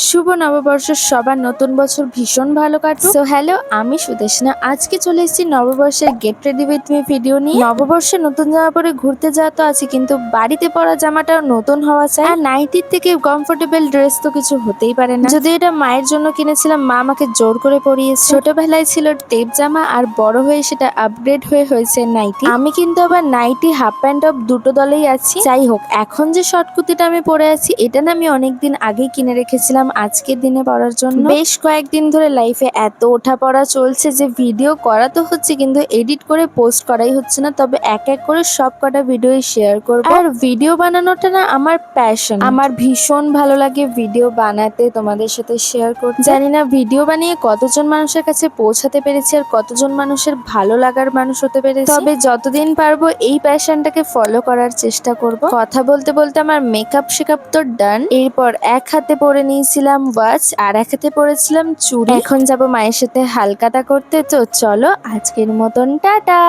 শুভ নববর্ষের সবার নতুন বছর ভীষণ ভালো কাটুক। সো হ্যালো, আমি সুদেশনা। আজকে চলে এসেছি নববর্ষের get ready with me video নিয়ে। নববর্ষে নতুন জামা পরে ঘুরতে যাওয়া তো আছে, কিন্তু বাড়িতে পরা জামাটাও নতুন হওয়া চাই। আর নাইটির থেকে কমফোর্টেবল ড্রেস তো কিছু হতেই পারে না। যদি এটা মায়ের জন্য কিনেছিলাম, মা আমাকে জোর করে পরিয়েছে। ছোটবেলায় ছিল টেপ জামা, আর বড় হয়ে সেটা আপগ্রেড হয়ে হয়েছে নাইটি। আমি কিন্তু আবার নাইটি হাফ প্যান্ট টপ দুটো দলেই আছি। যাই হোক, এখন যে শর্ট কুর্তিটা আমি পরে আছি, এটা না আমি অনেকদিন আগেই কিনে রেখেছিলাম আজকের দিনে পড়ার জন্য। বেশ কয়েকদিন ধরে লাইফে এত ওঠা পড়া চলছে যে ভিডিও করা তো হচ্ছে, কিন্তু এডিট করে পোস্ট করাই হচ্ছে না। তবে এক এক করে সব কটা ভিডিও শেয়ার করব। আর ভিডিও বানানোটা না আমার প্যাশন। আমার ভীষণ ভালো লাগে ভিডিও বানাতে, তোমাদের সাথে শেয়ার করতে। জানি না ভিডিও বানিয়ে কতজন মানুষের কাছে পৌঁছাতে পেরেছি, আর কতজন মানুষের ভালো লাগার মানুষ হতে পেরেছি। তবে যতদিন পারবো এই প্যাশনটাকে ফলো করার চেষ্টা করব। কথা বলতে বলতে আমার মেকআপ শেকআপ তো ডান। এরপর এক হাতে পরে নিয়েছিলাম ওয়াচ, আর এক হাতে পরেছিলাম চুড়ি। এখন যাব মায়ের সাথে হালকাতা করতে। তো চলো, আজকের মতন টাটা।